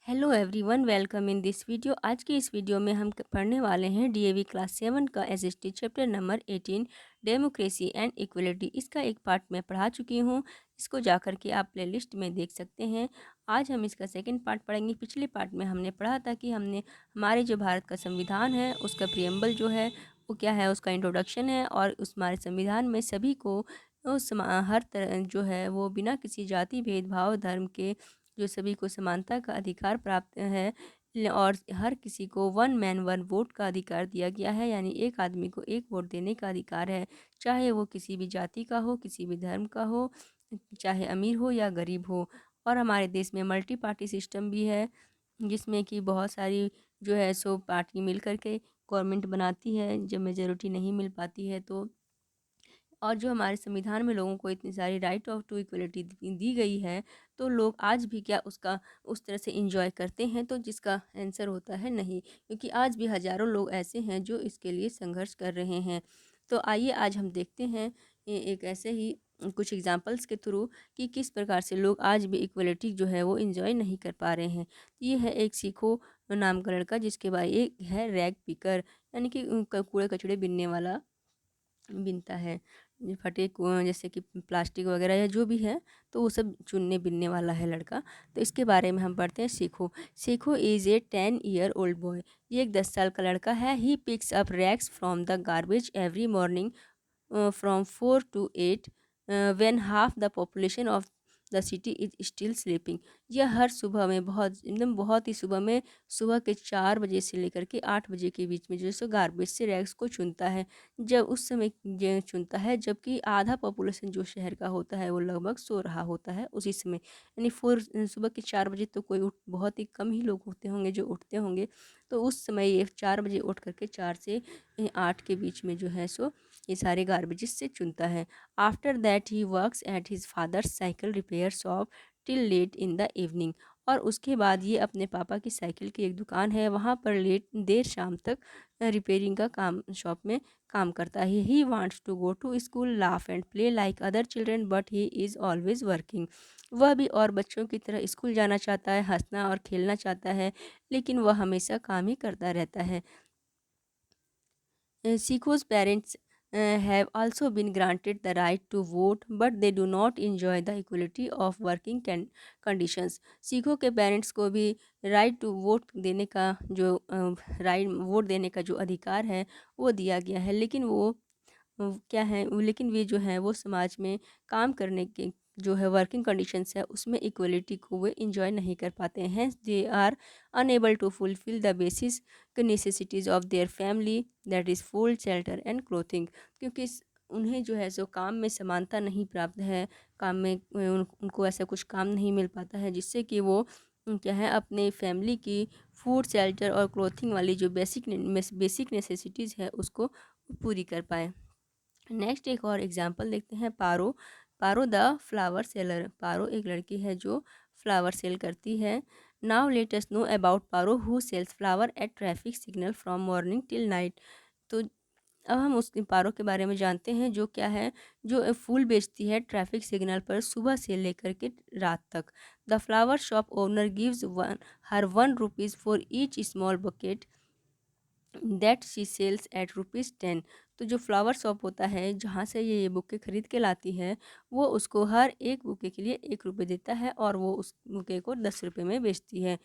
Hello everyone, welcome in this video. आज की इस वीडियो में हम पढ़ने वाले हैं डीएवी क्लास 7 का SST chapter number 18 democracy and equality. इसका एक पार्ट मैं पढ़ा चुकी हूँ। इसको जाकर के आप प्लेलिस्ट में देख सकते हैं। आज हम इसका सेकंड पार्ट पढ़ेंगे। पिछले पार्ट में हमने पढ़ा था कि हमने हमारे जो भारत का संविधान है उसका प्रियम्बल जो है वो क्या है, उसका इंट्रोडक्शन है। और उस हमारे संविधान में सभी को हर तरह जो है वो बिना किसी जाति भेदभाव धर्म के जो सभी को समानता का अधिकार प्राप्त है। और हर किसी को वन मैन वन वोट का अधिकार दिया गया है, यानी एक आदमी को एक वोट देने का अधिकार है, चाहे वो किसी भी जाति का हो, किसी भी धर्म का हो, चाहे अमीर हो या गरीब हो। और हमारे देश में मल्टी पार्टी सिस्टम भी है, जिसमें कि बहुत सारी जो है सो पार्टी मिल करके गवर्नमेंट बनाती है। जब मेजोरिटी नहीं मिल पाती है तो और जो हमारे संविधान में लोगों को इतनी सारी राइट ऑफ टू इक्वलिटी दी गई है, तो लोग आज भी क्या उसका उस तरह से इंजॉय करते हैं? तो जिसका आंसर होता है नहीं, क्योंकि आज भी हज़ारों लोग ऐसे हैं जो इसके लिए संघर्ष कर रहे हैं। तो आइए आज हम देखते हैं एक ऐसे ही कुछ एग्जांपल्स के थ्रू कि किस प्रकार से लोग आज भी इक्वलिटी जो है वो इंजॉय नहीं कर पा रहे हैं। ये है एक सीखो नाम का लड़का, जिसके बाद एक है रैग पिकर, यानी कि कूड़े कचड़े बिनने वाला, बिनता है। ये जैसे कि प्लास्टिक वगैरह या जो भी है, तो वो सब चुनने बिनने वाला है लड़का। तो इसके बारे में हम पढ़ते हैं। Sikho Sikho is a 10 year old boy. ये एक 10 साल का लड़का है। He picks up rags from the garbage every morning from 4 to 8 when half the population of the city is still sleeping. यह हर सुबह में बहुत ही सुबह में, सुबह के 4 बजे से लेकर के 8 बजे के बीच में जो है सो गार्बेज से रैग्स को चुनता है। जब उस समय ये चुनता है जबकि आधा पॉपुलेशन जो शहर का होता है वो लगभग सो रहा होता है उसी समय। यानी सुबह के 4 बजे तो कोई बहुत ही कम ही लोग होते होंगे जो उठते होंगे। तो उस समय ये 4 बजे उठ करके 4 से 8 के बीच में जो है सो ये सारे गार्बेजेस से चुनता है। After that he works at his father's cycle repair shop till late in the evening. और उसके बाद ये अपने पापा की साइकिल की एक दुकान है, वहाँ पर देर शाम तक रिपेयरिंग का काम शॉप में काम करता है। He wants to go to school, laugh and play like other children, but he is always working. वह भी और बच्चों की तरह स्कूल जाना चाहता है, हंसना और खेलना चाहता है, लेकिन वह हमेशा काम ही करता रहता है। Sikho's parents have also been granted the right to vote, but they do not enjoy the equality of working conditions. सिखों के पेरेंट्स को भी राइट टू वोट देने का जो राइट वोट देने का जो अधिकार है वो दिया गया है, लेकिन वो क्या है, लेकिन वे जो है वो समाज में काम करने के जो है वर्किंग कंडीशंस है उसमें इक्वलिटी को वे इंजॉय नहीं कर पाते हैं। They are unable to fulfil the basis necessities of their family, that is food shelter and clothing. क्योंकि उन्हें जो है सो काम में समानता नहीं प्राप्त है, काम में उनको ऐसा कुछ काम नहीं मिल पाता है जिससे कि वो क्या है अपने फैमिली की फूड शेल्टर और क्लोथिंग वाली जो बेसिक नेसेसिटीज़ है उसको पूरी कर पाए। नेक्स्ट एक और एग्जांपल देखते हैं। Paro Paro the flower seller. Paro एक लड़की है जो फ्लावर सेल करती है। Now let us know about Paro who sells flower at traffic signal from morning till night. तो अब हम उस पारो के बारे में जानते हैं जो क्या है, जो फूल बेचती है ट्रैफिक सिग्नल पर सुबह से लेकर के रात तक। The flower shop owner gives her 1 rupees for each small bucket that she sells at rupees 10। तो जो फ्लावर शॉप होता है जहाँ से ये बुके खरीद के लाती है, वो उसको हर एक बुके के लिए 1 रुपये देता है और वो उस बुके को 10 रुपये में बेचती है।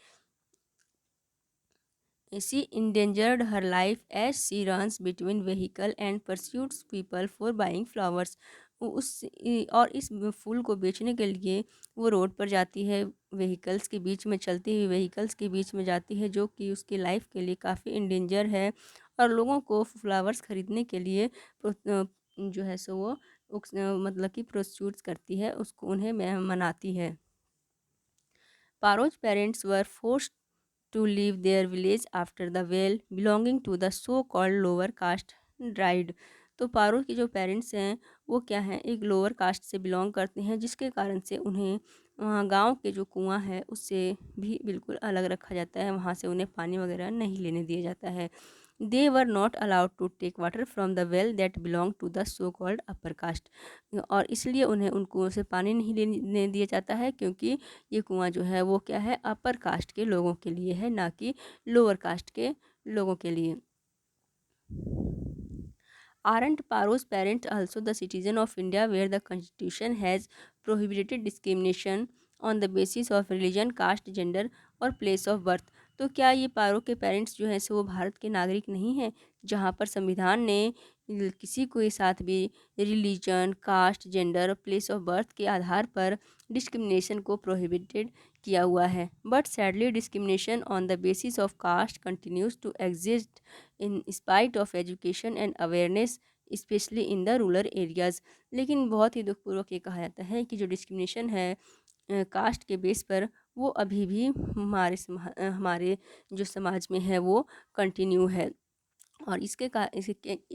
She endangered her life as she runs between vehicle and pursuits people for buying flowers. और इस फूल को बेचने के लिए वो रोड पर जाती है, व्हीकल्स के बीच में चलती हुई व्हीकल्स के बीच में जाती है, जो कि उसकी लाइफ के लिए काफ़ी इंडेंजर है। और लोगों को फ्लावर्स खरीदने के लिए जो है सो वो मतलब कि प्रोस्यूट्स करती है, उसको उन्हें मनाती है। पारोज parents were forced to leave their village after the well belonging to the so-called lower caste died। तो पारो के जो पेरेंट्स हैं वो क्या हैं, एक लोअर कास्ट से बिलोंग करते हैं, जिसके कारण से उन्हें वहाँ गांव के जो कुआं है उससे भी बिल्कुल अलग रखा जाता है, वहाँ से उन्हें पानी वगैरह नहीं लेने दिया जाता है। They were not allowed to take water from the well that belong to the so called upper caste. और इसलिए उन्हें उन कुओं से पानी नहीं लेने दिया जाता है, क्योंकि ये कुआं जो है वो क्या है, अपर कास्ट के लोगों के लिए है, ना कि लोअर कास्ट के लोगों के लिए। Aren't Paro's parents also the citizen of India, where the constitution has prohibited discrimination on the basis of religion, caste, gender और प्लेस ऑफ बर्थ? तो क्या ये पारो के पेरेंट्स जो हैं सो वो भारत के नागरिक नहीं हैं, जहाँ पर संविधान ने किसी के साथ भी रिलीजन, कास्ट, जेंडर और प्लेस ऑफ बर्थ के आधार पर डिस्क्रिमिनेशन को प्रोहिबिटेड किया हुआ है। But sadly discrimination on the basis of caste continues to exist in spite of education and awareness, specially in the rural areas. लेकिन बहुत ही दुखपूर्वक ये कहा जाता है कि जो डिस्क्रिमिनेशन है कास्ट के बेस पर, वो अभी भी हमारे जो समाज में है वो कंटिन्यू है। और इसके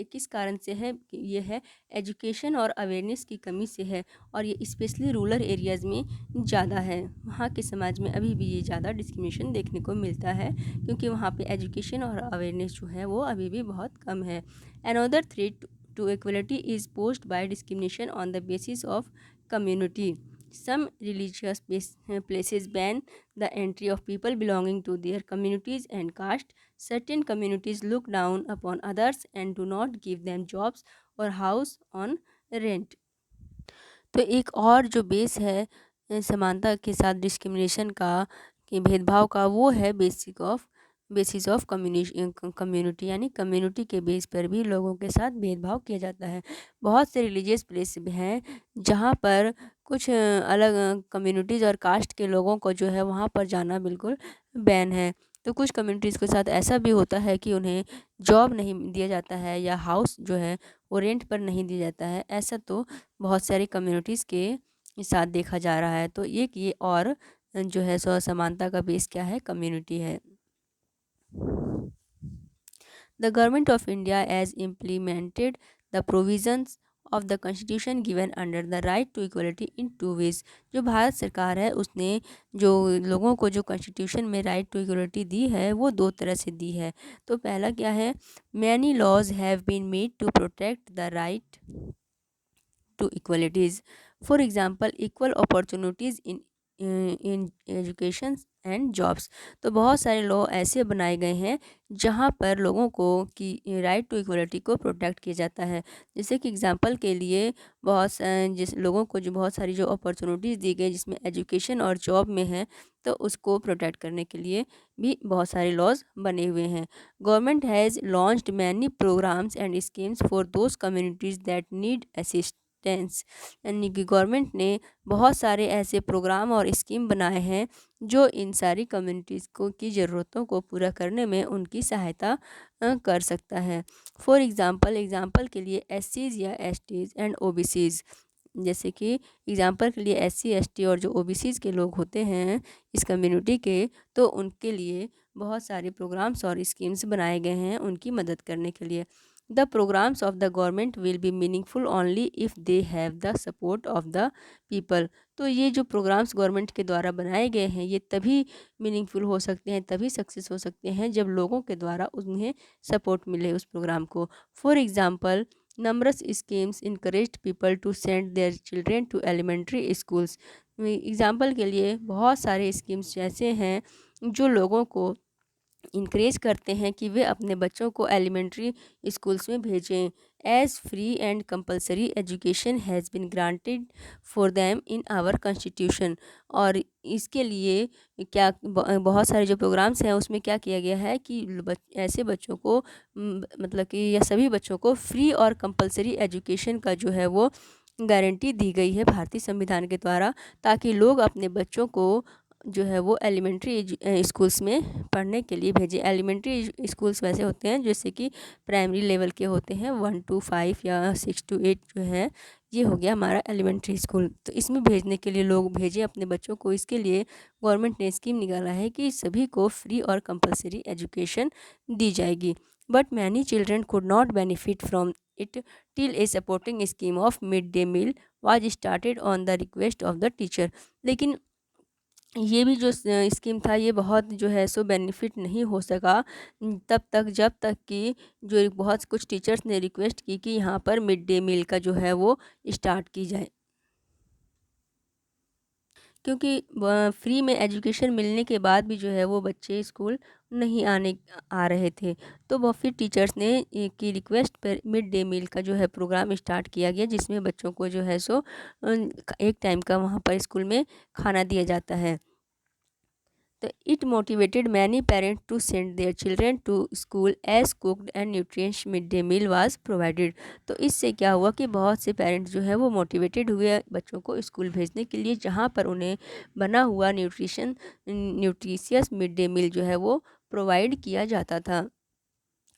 किस कारण से है कि ये है एजुकेशन और अवेयरनेस की कमी से है, और ये स्पेशली रूरल एरियाज़ में ज़्यादा है। वहाँ के समाज में अभी भी ये ज़्यादा डिस्क्रिमिनेशन देखने को मिलता है, क्योंकि वहाँ पे एजुकेशन और अवेयरनेस जो है वो अभी भी बहुत कम है। Another threat to equality is posed by discrimination on the basis of community. Some religious places ban the entry of people belonging to their communities and caste. Certain communities look down upon others and do not give them jobs or house on rent. तो एक और जो base है समानता के साथ discrimination का, कि भेदभाव का, वो है बेसिस ऑफ कम्युनिटी, यानी कम्युनिटी के बेस पर भी लोगों के साथ भेदभाव किया जाता है। बहुत से रिलीजियस प्लेस हैं जहाँ पर कुछ अलग कम्युनिटीज़ और कास्ट के लोगों को जो है वहाँ पर जाना बिल्कुल बैन है। तो कुछ कम्युनिटीज़ के साथ ऐसा भी होता है कि उन्हें जॉब नहीं दिया जाता है, या हाउस जो है वो रेंट पर नहीं दिया जाता है। ऐसा तो बहुत सारी कम्युनिटीज़ के साथ देखा जा रहा है। तो ये और जो है सो असमानता का बेस क्या है, कम्युनिटी है। The government of India has implemented the provisions of the constitution given under the right to equality in two ways। जो भारत सरकार है उसने जो लोगों को जो कॉन्स्टिट्यूशन में राइट टू इक्वलिटी दी है वो दो तरह से दी है। तो पहला क्या है, many laws have been made to protect the right to equalities. For example, equal opportunities in education and jobs. तो बहुत सारे लॉ ऐसे बनाए गए हैं जहाँ पर लोगों को की राइट टू इक्वलिटी को प्रोटेक्ट किया जाता है। जैसे कि एग्जांपल के लिए जिस लोगों को जो बहुत सारी जो अपॉर्चुनिटीज़ दी गई जिसमें एजुकेशन और जॉब में है, तो उसको प्रोटेक्ट करने के लिए भी बहुत सारे लॉज बने हुए हैं। Government has launched many programs and schemes for those communities that need assistance. यानी कि गवर्नमेंट ने बहुत सारे ऐसे प्रोग्राम और स्कीम बनाए हैं जो इन सारी कम्युनिटीज़ को की ज़रूरतों को पूरा करने में उनकी सहायता कर सकता है। फॉर एग्ज़ाम्पल के लिए एससीज़ या एसटीज़ एंड ओबीसीज़, जैसे कि एग्ज़ाम्पल के लिए एससी, एसटी और जो ओबीसीज़ के लोग होते हैं इस कम्युनिटी के, तो उनके लिए बहुत सारे प्रोग्राम्स और स्कीम्स बनाए गए हैं उनकी मदद करने के लिए। The programs of the government will be meaningful only if they have the support of the people। तो ये जो प्रोग्राम्स गवर्नमेंट के द्वारा बनाए गए हैं ये तभी मीनिंगफुल हो सकते हैं, तभी सक्सेस हो सकते हैं जब लोगों के द्वारा उन्हें सपोर्ट मिले उस प्रोग्राम को। For example, numerous schemes encouraged people to send their children to elementary schools। Example के लिए बहुत सारे स्कीम्स ऐसे हैं जो लोगों को इनक्रेज करते हैं कि वे अपने बच्चों को एलिमेंट्री स्कूल्स में भेजें। As free and compulsory education has been granted for them in our constitution. और इसके लिए क्या बहुत सारे जो प्रोग्राम्स हैं उसमें क्या किया गया है कि ऐसे बच्चों को मतलब कि या सभी बच्चों को फ्री और कंपलसरी एजुकेशन का जो है वो गारंटी दी गई है भारतीय संविधान के द्वारा, ताकि लोग अपने बच्चों को जो है वो एलिमेंट्री स्कूल्स में पढ़ने के लिए भेजें। एलिमेंट्री स्कूल्स वैसे होते हैं जैसे कि प्राइमरी लेवल के होते हैं 1 to 5 या 6 to 8 जो है ये हो गया हमारा एलिमेंट्री स्कूल। तो इसमें भेजने के लिए लोग भेजें अपने बच्चों को। इसके लिए गवर्नमेंट ने स्कीम निकाला है कि सभी को फ्री और कंपलसरी एजुकेशन दी जाएगी। But many children could not benefit from it till a supporting scheme of mid day meal was started on the request of the teacher. लेकिन ये भी जो स्कीम था ये बहुत जो है सो बेनिफिट नहीं हो सका तब तक जब तक कि जो बहुत कुछ टीचर्स ने रिक्वेस्ट की कि यहाँ पर मिड डे मील का जो है वो स्टार्ट की जाए, क्योंकि फ्री में एजुकेशन मिलने के बाद भी जो है वो बच्चे स्कूल नहीं आ रहे थे। तो वो फिर टीचर्स ने की रिक्वेस्ट पर मिड डे मील का जो है प्रोग्राम स्टार्ट किया गया, जिसमें बच्चों को जो है सो एक टाइम का वहाँ पर स्कूल में खाना दिया जाता है। तो it motivated many parents to send their children to school as cooked and nutrients mid day meal was provided. तो इससे क्या हुआ कि बहुत से पेरेंट्स जो है वो मोटिवेटेड हुए बच्चों को स्कूल भेजने के लिए, जहाँ पर उन्हें बना हुआ न्यूट्रिशियस मिड डे मील जो है वो प्रोवाइड किया जाता था।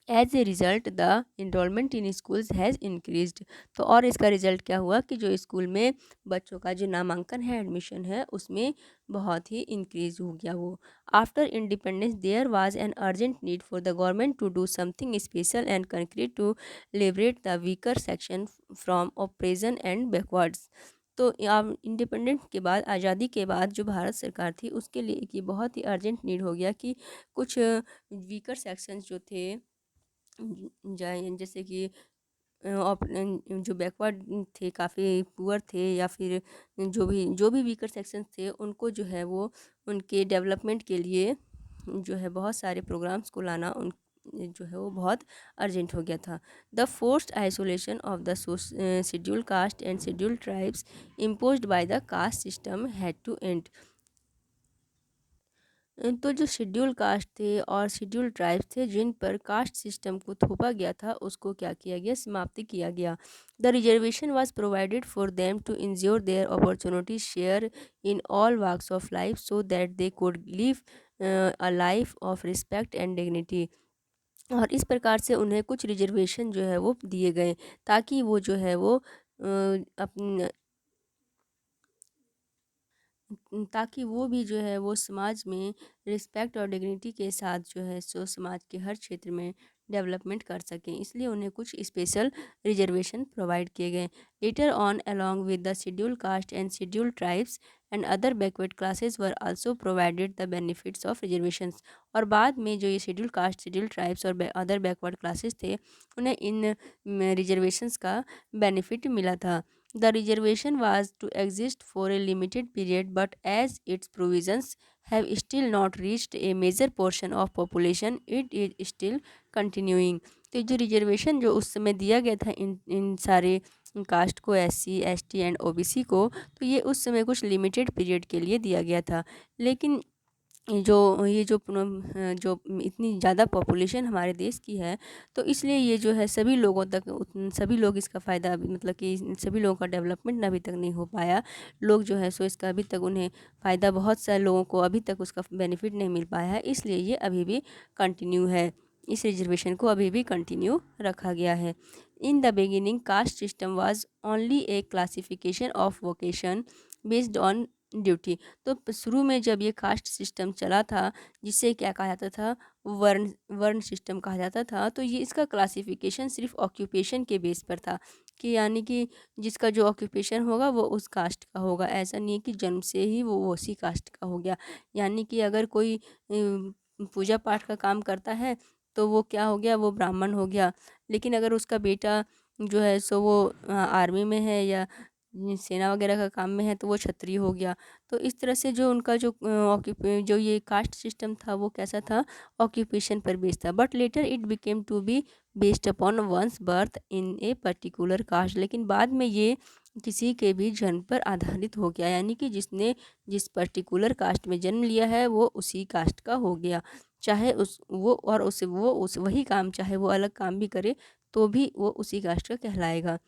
As a result the enrolment in schools has increased. तो और इसका रिज़ल्ट क्या हुआ कि जो स्कूल में बच्चों का जो नामांकन है, एडमिशन है, उसमें बहुत ही इंक्रीज हो गया वो। After independence there was an urgent need for the government to do something special and concrete to liberate the weaker section from operation and backwards. तो इंडिपेंडेंट के बाद, आज़ादी के बाद जो भारत सरकार थी उसके लिए कि बहुत ही अर्जेंट नीड हो गया कि कुछ वीकर सेक्शंस जो थे जाए, जैसे कि जो बैकवर्ड थे, काफ़ी पुअर थे, या फिर जो भी वीकर सेक्शन थे, उनको जो है वो उनके डेवलपमेंट के लिए जो है बहुत सारे प्रोग्राम्स को लाना उन जो है वो बहुत अर्जेंट हो गया था। The forced isolation of the schedule caste and schedule tribes imposed by the caste system had to end. तो जो शेड्यूल कास्ट थे और शेड्यूल ट्राइब्स थे जिन पर कास्ट सिस्टम को थोपा गया था, उसको क्या किया गया, समाप्ति किया गया। The reservation was provided for them to ensure their opportunity share in all walks of life so that they could live a life of respect and dignity. और इस प्रकार से उन्हें कुछ रिजर्वेशन जो है वो दिए गए, ताकि वो जो है वो अपन ताकि वो भी जो है वो समाज में रिस्पेक्ट और डिग्निटी के साथ जो है सो समाज के हर क्षेत्र में डेवलपमेंट कर सकें, इसलिए उन्हें कुछ स्पेशल रिजर्वेशन प्रोवाइड किए गए। Later on along with the schedule caste and schedule tribes and other backward classes were also provided the benefits of reservations. और बाद में जो ये शेड्यूल कास्ट, शेड्यूल ट्राइब्स और अदर बैकवर्ड क्लासेस थे, उन्हें इन रिजर्वेशंस का बेनिफिट मिला था। The reservation was to exist for a limited period, but as its provisions have still not reached a major portion of population, it is still continuing. तो जो reservation जो उस समय दिया गया था इन सारे कास्ट को, SC ST एंड OBC को, तो ये उस समय कुछ लिमिटेड पीरियड के लिए दिया गया था। लेकिन जो इतनी ज़्यादा पॉपुलेशन हमारे देश की है, तो इसलिए ये जो है सभी लोगों तक सभी लोग इसका फ़ायदा मतलब कि सभी लोगों का डेवलपमेंट अभी तक नहीं हो पाया। लोग जो है सो इसका अभी तक उन्हें फ़ायदा, बहुत सारे लोगों को अभी तक उसका बेनिफिट नहीं मिल पाया है, इसलिए ये अभी भी कंटिन्यू है। इस रिजर्वेशन को अभी भी कंटिन्यू रखा गया है। In the beginning caste system was only a classification of vocation based on duty. तो शुरू में जब ये कास्ट सिस्टम चला था, जिसे क्या कहा जाता था, वर्ण वर्ण सिस्टम कहा जाता था, तो ये इसका क्लासिफिकेशन सिर्फ ऑक्यूपेशन के बेस पर था, कि यानी कि जिसका जो ऑक्यूपेशन होगा वो उस कास्ट का होगा। ऐसा नहीं है कि जन्म से ही वो उसी कास्ट का हो गया। यानी कि अगर कोई पूजा पाठ का काम करता है तो वो क्या हो गया, वो ब्राह्मण हो गया। लेकिन अगर उसका बेटा जो है सो वो आर्मी में है या सेना वगैरह का काम में है तो वो क्षत्रिय हो गया। तो इस तरह से जो उनका जो ये कास्ट सिस्टम था वो कैसा था, ऑक्यूपेशन पर बेस्ड था। But later it became to be based upon one's birth in a particular caste. लेकिन बाद में ये किसी के भी जन्म पर आधारित हो गया, यानी कि जिसने जिस पर्टिकुलर कास्ट में जन्म लिया है वो उसी कास्ट का हो गया। चाहे उस वही काम, चाहे वो अलग काम भी करे तो भी वो उसी कास्ट का कहलाएगा।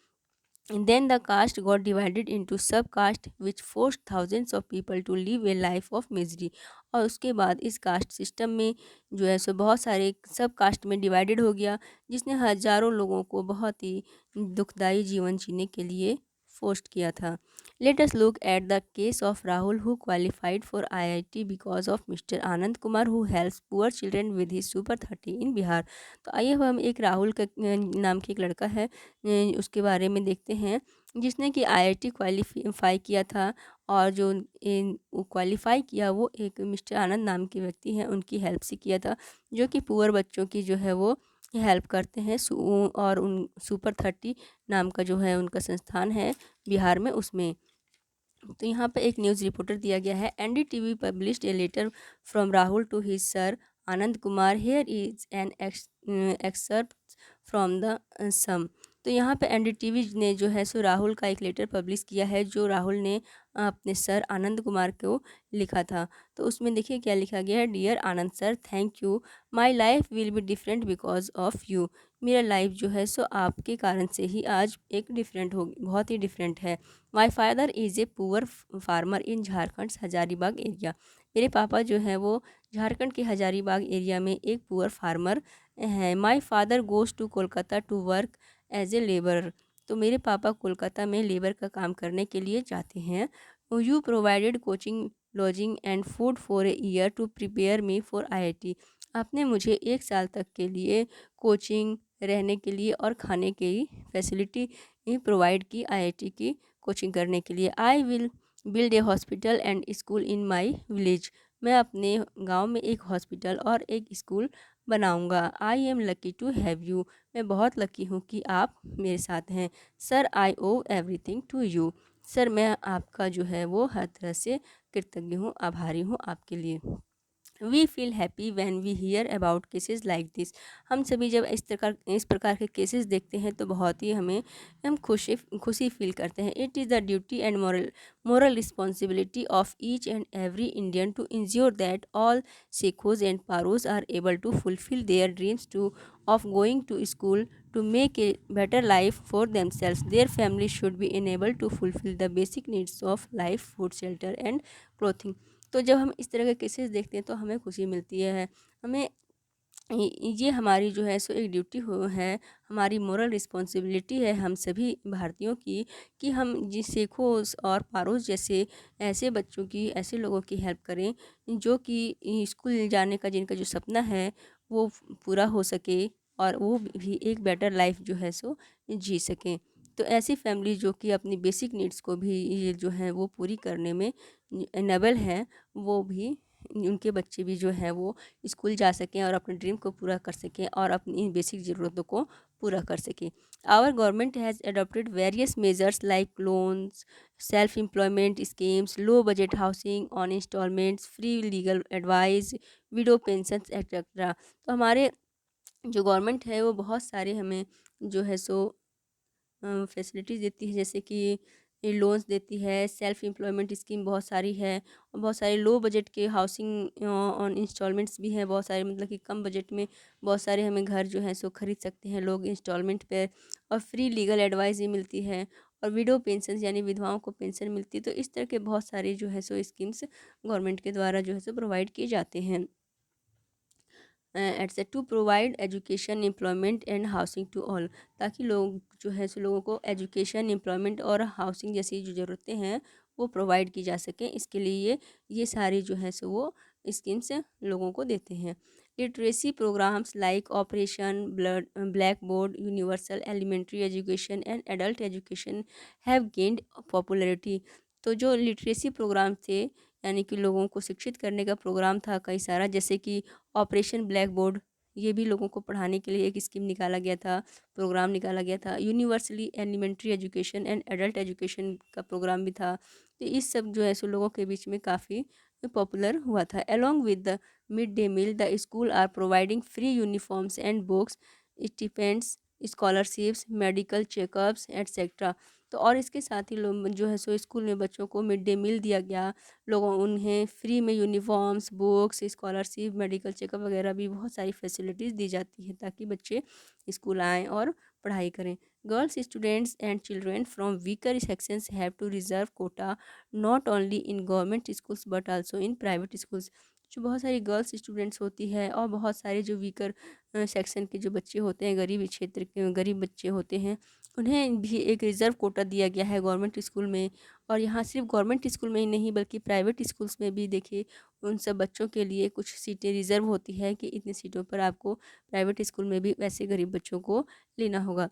Then the caste got divided into subcaste which forced thousands of people to live a life of misery। और उसके बाद इस कास्ट सिस्टम में जो है सो बहुत सारे सब कास्ट में डिवाइडेड हो गया, जिसने हज़ारों लोगों को बहुत ही दुखदाई जीवन जीने के लिए फोर्स्ड किया था। Let us look at the case of Rahul who qualified for IIT because of mister Anand Kumar who helps poor children with his super 30 इन बिहार। तो आइए हम एक राहुल का नाम के एक लड़का है, उसके बारे में देखते हैं, जिसने कि IIT क्वालिफाई किया था और जो क्वालिफ़ाई किया वो एक मिस्टर आनंद नाम के व्यक्ति हैं, उनकी हेल्प से किया था, जो कि पुअर बच्चों की जो है वो हेल्प करते हैं। और उन सुपर 30 नाम का जो है उनका संस्थान है बिहार में, उसमें। तो यहाँ पे एक न्यूज़ रिपोर्टर दिया गया है, NDTV published a letter from Rahul to his sir Anand Kumar, here is an excerpt from the same. तो यहाँ पे एनडीटीवी ने जो है सो राहुल का एक लेटर पब्लिश किया है, जो राहुल ने अपने सर आनंद कुमार को लिखा था। तो उसमें देखिए क्या लिखा गया है, dear Anand sir, thank you, my life will be different because of you. मेरा लाइफ जो है सो आपके कारण से ही आज एक डिफरेंट हो, बहुत ही डिफरेंट है। My father is a poor farmer in Jharkhand Hazaribagh area. मेरे पापा जो हैं वो झारखंड के हजारीबाग एरिया में एक पुअर फार्मर हैं। My father goes to Kolkata to work as a labour. तो मेरे पापा कोलकाता में लेबर का काम करने के लिए जाते हैं। You provided coaching, lodging and food for a year to prepare me for IIT. आपने मुझे 1 साल तक के लिए कोचिंग, रहने के लिए और खाने की फैसिलिटी प्रोवाइड की आईआईटी की कोचिंग करने के लिए। I will build a hospital and school in my village. मैं अपने गांव में एक हॉस्पिटल और एक स्कूल बनाऊंगा। I am lucky to have you. मैं बहुत लकी हूँ कि आप मेरे साथ हैं। Sir I owe everything to you. Sir मैं आपका जो है वो हर तरह से कृतज्ञ हूँ, आभारी हूँ आपके लिए। We feel happy when we hear about cases like this. हम सभी जब इस प्रकार के केसेस देखते हैं तो बहुत ही हम खुशी फील करते हैं। It is the duty and moral responsibility of each and every Indian to ensure that all Sikhs and Paros are able to fulfill their dreams of going to school to make a better life for themselves. Their families should be enabled to fulfill the basic needs of life, food, shelter and clothing. तो जब हम इस तरह के cases देखते हैं तो हमें खुशी मिलती है। हमें ये हमारी जो है सो एक ड्यूटी है, हमारी मोरल रिस्पॉन्सिबिलिटी है हम सभी भारतीयों की, कि हम जिस सिखों और पारोस जैसे ऐसे बच्चों की, ऐसे लोगों की हेल्प करें जो कि स्कूल जाने का जिनका जो सपना है वो पूरा हो सके और वो भी एक बेटर लाइफ जो है सो जी सकें। तो ऐसी फैमिली जो कि अपनी बेसिक नीड्स को भी ये जो है वो पूरी करने में एनेबल है, वो भी उनके बच्चे भी जो है वो स्कूल जा सकें और अपने ड्रीम को पूरा कर सकें और अपनी बेसिक ज़रूरतों को पूरा कर सकें। Our government has adopted various measures like loans, self employment schemes, low budget housing on instalments, free legal advice, widow pension etcetera. तो हमारे जो गवर्नमेंट है वो बहुत सारे हमें जो है सो फैसिलिटीज़ देती है, जैसे कि लोन्स देती है, सेल्फ एम्प्लॉयमेंट स्कीम बहुत सारी है, और बहुत सारे लो बजट के हाउसिंग ऑन इंस्टॉलमेंट्स भी हैं बहुत सारे, मतलब कि कम बजट में बहुत सारे हमें घर जो है सो खरीद सकते हैं लोग इंस्टॉलमेंट पे। और फ्री लीगल एडवाइस भी मिलती है, और विडो पेंशन यानी विधवाओं को पेंशन मिलती है। तो इस तरह के बहुत सारे जो है सो स्कीम्स गवर्नमेंट के द्वारा जो है सो प्रोवाइड किए जाते हैं। It's to provide education, employment and housing to all. ताकि लोग जो है सो लोगों को एजुकेशन, एम्प्लॉयमेंट और हाउसिंग जैसी जो ज़रूरतें हैं वो प्रोवाइड की जा सकें, इसके लिए ये सारी जो है सो वो स्कीम्स लोगों को देते हैं। Literacy programs like operation black board, universal elementary education and adult education have gained popularity. तो जो लिटरेसी प्रोग्राम थे, यानी कि लोगों को शिक्षित करने का प्रोग्राम था कई सारा, जैसे कि ऑपरेशन ब्लैक बोर्ड, ये भी लोगों को पढ़ाने के लिए एक स्कीम निकाला गया था, प्रोग्राम निकाला गया था। Universally elementary education and adult education का प्रोग्राम भी था। तो इस सब जो है सो लोगों के बीच में काफ़ी पॉपुलर हुआ था। Along with the mid day meal, the school are providing free uniforms and books, stipends, scholarships, medical checkups etcetera. तो और इसके साथ ही लोग जो है सो स्कूल में बच्चों को मिड डे मील दिया गया, लोगों उन्हें फ्री में uniforms, books, scholarship, medical checkup वगैरह भी बहुत सारी फैसिलिटीज़ दी जाती है ताकि बच्चे स्कूल आएँ और पढ़ाई करें। Girls students and children from weaker sections have to reserve quota not only in government schools but also in private schools. जो बहुत सारी गर्ल्स स्टूडेंट्स होती है और बहुत सारे जो वीकर सेक्शन के जो बच्चे होते हैं, गरीब क्षेत्र के गरीब बच्चे होते हैं, उन्हें भी एक रिज़र्व कोटा दिया गया है गवर्नमेंट स्कूल में। और यहाँ सिर्फ गवर्नमेंट स्कूल में ही नहीं बल्कि प्राइवेट स्कूल्स में भी देखिए उन सब बच्चों के लिए कुछ सीटें रिज़र्व होती है कि इतनी सीटों पर आपको प्राइवेट स्कूल में भी वैसे गरीब बच्चों को लेना होगा।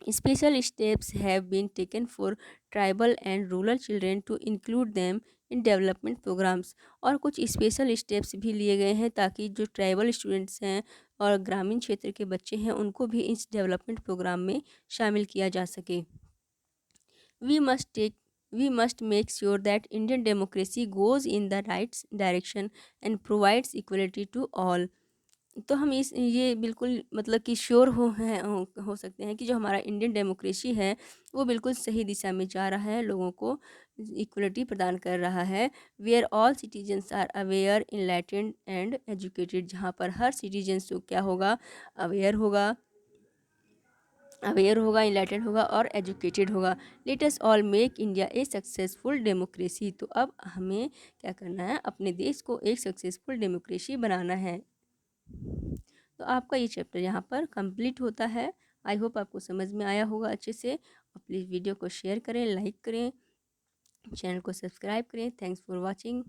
Special steps have been taken for tribal and rural children to include them in development programs। और कुछ स्पेशल स्टेप्स भी लिए गए हैं ताकि जो ट्राइबल स्टूडेंट्स हैं और ग्रामीण क्षेत्र के बच्चे हैं उनको भी इस डेवलपमेंट प्रोग्राम में शामिल किया जा सके। we must take we must make sure that Indian democracy goes in the right direction and provides equality to all। तो हम इस ये बिल्कुल मतलब कि श्योर हो सकते हैं कि जो हमारा इंडियन डेमोक्रेसी है वो बिल्कुल सही दिशा में जा रहा है, लोगों को इक्वलिटी प्रदान कर रहा है। Where all citizens are aware enlightened and educated, जहाँ पर हर सिटीजन्स को क्या होगा, अवेयर होगा, इनलाइटेंड होगा और एजुकेटेड होगा। Let us all make India ए सक्सेसफुल डेमोक्रेसी। तो अब हमें क्या करना है, अपने देश को एक सक्सेसफुल डेमोक्रेसी बनाना है। तो आपका ये चैप्टर यहाँ पर कंप्लीट होता है। आई होप आपको समझ में आया होगा अच्छे से। और प्लीज़ वीडियो को शेयर करें, लाइक करें, चैनल को सब्सक्राइब करें। Thanks for watching.